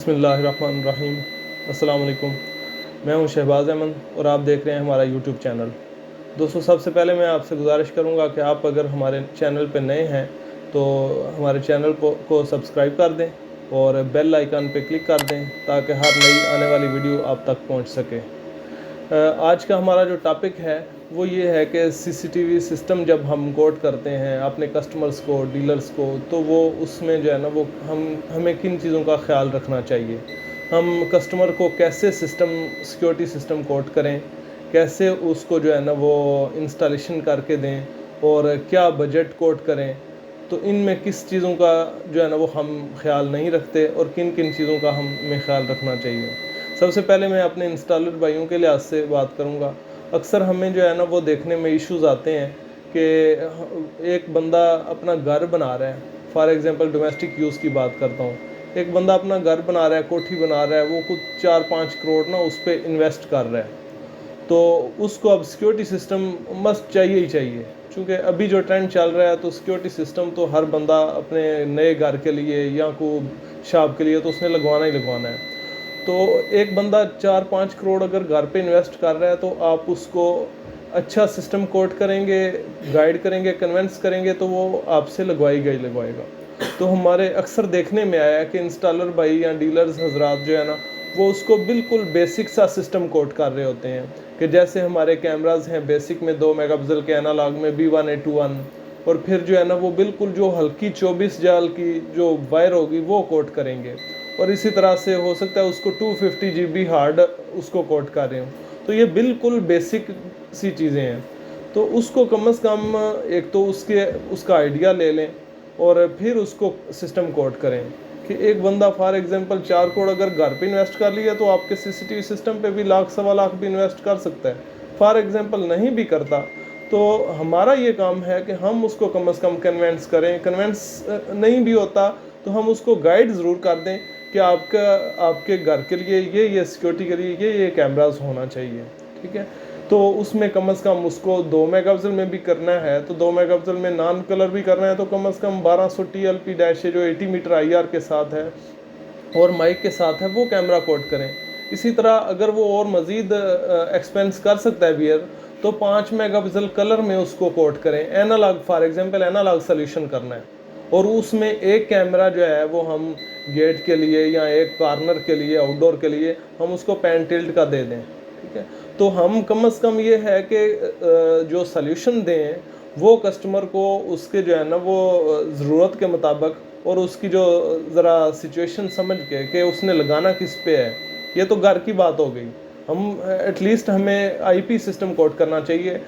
बिस्मिल्लाहिर्रहमानिर्रहीम। अस्सलाम वालेकुम। मैं हूं शहबाज अहमद और आप देख रहे हैं हमारा यूट्यूब चैनल। दोस्तों, सबसे पहले मैं आपसे गुजारिश करूंगा कि आप अगर हमारे चैनल पर नए हैं तो हमारे चैनल को सब्सक्राइब कर दें और बेल आइकन पे क्लिक कर दें ताकि हर नई आने वाली वीडियो आप तक पहुंच सके। आज का हमारा जो टॉपिक है वो ये है कि सीसीटीवी सिस्टम जब हम कोड करते हैं अपने कस्टमर्स को, डीलर्स को, तो वो उसमें जो है ना वो हमें किन चीज़ों का ख्याल रखना चाहिए। हम कस्टमर को कैसे सिक्योरिटी सिस्टम कोड करें, कैसे उसको जो है ना वो इंस्टॉलेशन करके दें और क्या बजट कोड करें। तो इनमें किस चीज़ों का जो है ना वो हम ख्याल नहीं रखते और किन किन चीज़ों का हमें ख्याल रखना चाहिए। सबसे पहले मैं अपने इंस्टॉलर भाइयों के लिहाज से बात करूंगा। अक्सर हमें जो है ना वो देखने में इश्यूज़ आते हैं कि एक बंदा अपना घर बना रहा है, फॉर एग्जांपल डोमेस्टिक यूज़ की बात करता हूँ। एक बंदा अपना घर बना रहा है, कोठी बना रहा है, वो कुछ 4-5 करोड़ ना उस पर इन्वेस्ट कर रहा है, तो उसको अब सिक्योरिटी सिस्टम मस्ट चाहिए ही चाहिए। क्योंकि अभी जो ट्रेंड चल रहा है तो सिक्योरिटी सिस्टम तो हर बंदा अपने नए घर के लिए या कोई शॉप के लिए तो उसने लगवाना ही लगवाना है। तो एक बंदा 4-5 करोड़ अगर घर पे इन्वेस्ट कर रहा है तो आप उसको अच्छा सिस्टम कोड करेंगे, गाइड करेंगे, कन्विंस करेंगे तो वो आपसे लगवाएगा ही लगवाएगा। तो हमारे अक्सर देखने में आया कि इंस्टॉलर भाई या डीलर्स हजरात जो है ना वो उसको बिल्कुल बेसिक सा सिस्टम कोड कर रहे होते हैं कि जैसे हमारे कैमराज हैं बेसिक में 2 मेगापिक्सल के, एनालॉग में B1A21, और फिर जो है ना वो बिल्कुल जो हल्की 24 जाल की जो वायर होगी वो कोड करेंगे, और इसी तरह से हो सकता है उसको 250 GB हार्ड उसको कोड कर रहे हो। तो ये बिल्कुल बेसिक सी चीज़ें हैं। तो उसको कम से कम एक तो उसका आइडिया ले लें और फिर उसको सिस्टम कोड करें कि एक बंदा फॉर एग्जांपल 4 करोड़ अगर घर पे इन्वेस्ट कर लिया तो आपके सीसीटीवी सिस्टम पे भी लाख सवा लाख भी इन्वेस्ट कर सकता है। फॉर एग्जांपल नहीं भी करता तो हमारा ये काम है कि हम उसको कम से कम कन्विंस करें। कन्विंस नहीं भी होता तो हम उसको गाइड ज़रूर कर दें कि आपके घर के लिए ये सिक्योरिटी के लिए ये कैमराज होना चाहिए, ठीक है। तो उसमें कम से कम उसको 2 मेगापिक्सल में भी करना है तो 2 मेगापिक्सल में नॉन कलर भी करना है तो कम से कम 1200 TLP डैश जो 80 मीटर IR के साथ है और माइक के साथ है वो कैमरा कोड करें। इसी तरह अगर वो और मज़ीद एक्सपेंस कर सकता है बियर तो 5 मेगापिक्सल कलर में उसको कोड करें। Analogue for example analogue solution करना है और उसमें एक कैमरा जो है वो हम गेट के लिए या एक कॉर्नर के लिए आउटडोर के लिए हम उसको पैन टिल्ट का दे दें, ठीक है। तो हम कम से कम ये है कि जो सल्यूशन दें वो कस्टमर को उसके जो है ना वो ज़रूरत के मुताबिक और उसकी जो ज़रा सिचुएशन समझ के कि उसने लगाना किस पे है। ये तो घर की बात हो गई। हम एटलीस्ट हमें IP सिस्टम कोड करना चाहिए।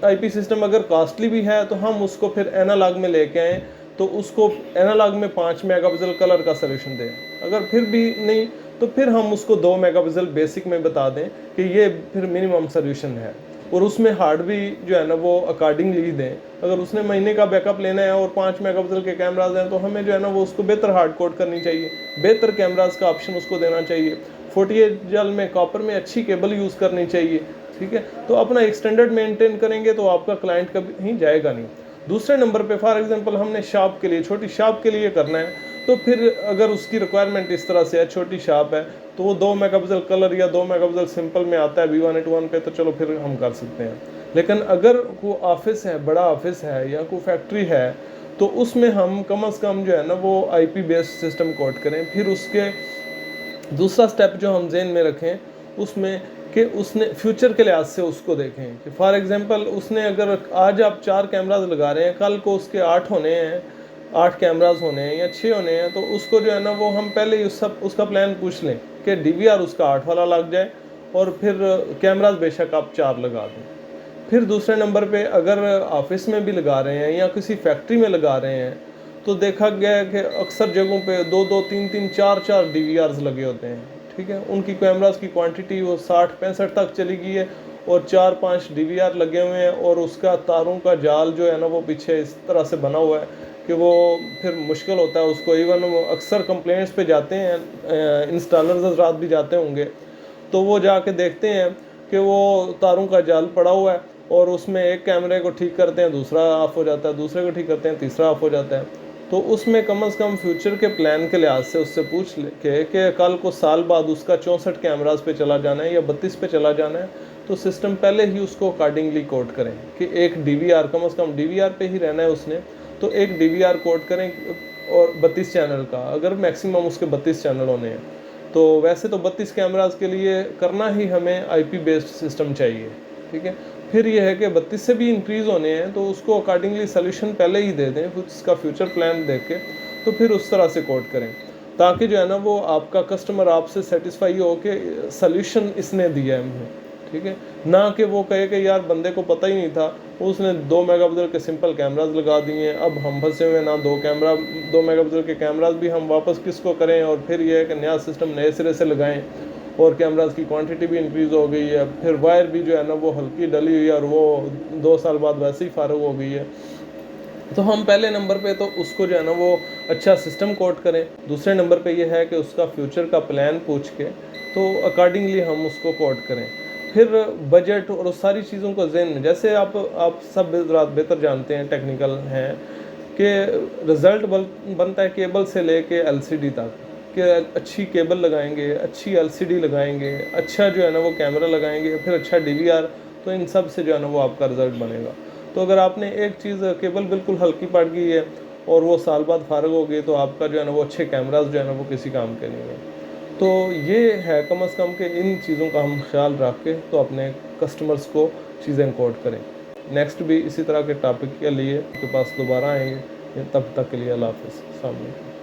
IP सिस्टम अगर कॉस्टली भी है तो हम उसको फिर एनालॉग में लेके आएँ तो उसको एनालॉग में 5 मेगापिक्सल कलर का सलूशन दें। अगर फिर भी नहीं तो फिर हम उसको 2 मेगापिक्सल बेसिक में बता दें कि ये फिर मिनिमम सलूशन है, और उसमें हार्ड भी जो है ना वो अकॉर्डिंगली दें। अगर उसने महीने का बैकअप लेना है और 5 मेगापिक्सल के कैमराज हैं तो हमें जो है ना वो उसको बेहतर हार्ड कोड करनी चाहिए, बेहतर कैमराज का ऑप्शन उसको देना चाहिए। 48 जाल में कॉपर में अच्छी केबल यूज़ करनी चाहिए, ठीक है। तो अपना एक स्टैंडर्ड मेंटेन करेंगे तो आपका क्लाइंट कभी जाएगा नहीं। दूसरे नंबर पे फॉर एग्जांपल हमने शॉप के लिए, छोटी शॉप के लिए करना है तो फिर अगर उसकी रिक्वायरमेंट इस तरह से है, छोटी शॉप है तो वो 2 मेगापिक्सल कलर या 2 मेगापिक्सल सिंपल में आता है B1A21 पे तो चलो फिर हम कर सकते हैं। लेकिन अगर कोई ऑफिस है, बड़ा ऑफिस है या कोई फैक्ट्री है तो उसमें हम कम से कम जो है ना वो IP बेस्ड सिस्टम कोड करें। फिर उसके दूसरा स्टेप जो हम जेन में रखें उसमें कि उसने फ्यूचर के लिहाज से उसको देखें कि फॉर एग्जांपल उसने अगर आज आप 4 कैमराज लगा रहे हैं, कल को उसके 8 होने हैं, 8 कैमराज होने हैं या 6 होने हैं, तो उसको जो है ना वो हम पहले ही उसका प्लान पूछ लें कि DVR उसका 8 वाला लग जाए और फिर कैमराज बेशक आप 4 लगा दें। फिर दूसरे नंबर पे अगर ऑफिस में भी लगा रहे हैं या किसी फैक्ट्री में लगा रहे हैं तो देखा गया है कि अक्सर जगहों पे 2-2, 3-3, 4-4 DVRs लगे होते हैं, ठीक है। उनकी कैमरास की क्वांटिटी वो 60-65 तक चली गई है और 4-5 DVR लगे हुए हैं और उसका तारों का जाल जो है ना वो पीछे इस तरह से बना हुआ है कि वो फिर मुश्किल होता है उसको। इवन अक्सर कंप्लेंट्स पे जाते हैं, इंस्टॉलर्स रात भी जाते होंगे तो वो जाके देखते हैं कि वो तारों का जाल पड़ा हुआ है और उसमें एक कैमरे को ठीक करते हैं दूसरा ऑफ हो जाता है, दूसरे को ठीक करते हैं तीसरा ऑफ हो जाता है। तो उसमें कम से कम फ्यूचर के प्लान के लिहाज से उससे पूछ के कि कल को साल बाद उसका 64 कैमराज पे चला जाना है या 32 पे चला जाना है, तो सिस्टम पहले ही उसको अकॉर्डिंगली कोड करें कि एक DVR कम से कम DVR पे ही रहना है उसने, तो एक DVR कोड करें और 32 चैनल का, अगर मैक्सिमम उसके 32 चैनल होने हैं। तो वैसे तो 32 कैमराज के लिए करना ही हमें IP बेस्ड सिस्टम चाहिए, ठीक है। फिर ये है कि 32 से भी इंक्रीज़ होने हैं तो उसको अकॉर्डिंगली सोल्यूशन पहले ही दे दें, कुछ उसका फ्यूचर प्लान देख के, तो फिर उस तरह से कोड करें, ताकि जो है ना वो आपका कस्टमर आपसे सेटिस्फाई हो कि सोल्यूशन इसने दिया है हमें, ठीक है। ना कि वो कहे कि यार बंदे को पता ही नहीं था, उसने 2 मेगापिक्सल के सिंपल कैमराज लगा दिए हैं, अब हम फंसे हुए ना 2 मेगापिक्सल के कैमराज भी हम वापस किसको करें, और फिर ये है कि नया सिस्टम नए सिरे से लगाएं, और कैमराज की क्वांटिटी भी इंक्रीज़ हो गई है, फिर वायर भी जो है ना वो हल्की डली हुई है और वो 2 साल बाद वैसे ही फारग हो गई है। तो हम पहले नंबर पे तो उसको जो है ना वो अच्छा सिस्टम कोड करें, दूसरे नंबर पे ये है कि उसका फ्यूचर का प्लान पूछ के तो अकॉर्डिंगली हम उसको कोड करें। फिर बजट और उस सारी चीज़ों को ज़हन में, जैसे आप सब बेहतर जानते हैं, टेक्निकल हैं, कि रिज़ल्ट बनता है केबल से लेके LCD तक, कि अच्छी केबल लगाएंगे, अच्छी LCD लगाएंगे, अच्छा जो है ना वो कैमरा लगाएंगे, फिर अच्छा DVR, तो इन सब से जो है ना वो आपका रिज़ल्ट बनेगा। तो अगर आपने एक चीज़ केबल बिल्कुल हल्की पड़ गई है और वो साल बाद फारग हो गई, तो आपका जो है ना वो अच्छे कैमराज जो है ना वो किसी काम के नहीं है। तो ये है कम से कम कि इन चीज़ों का हम ख्याल रख के तो अपने कस्टमर्स को चीज़ें कोड करें। नेक्स्ट भी इसी तरह के टॉपिक के लिए आपके पास दोबारा आएंगे। तब तक के लिए अल्लाह हाफ़िज़। अस्सलाम वालेकुम।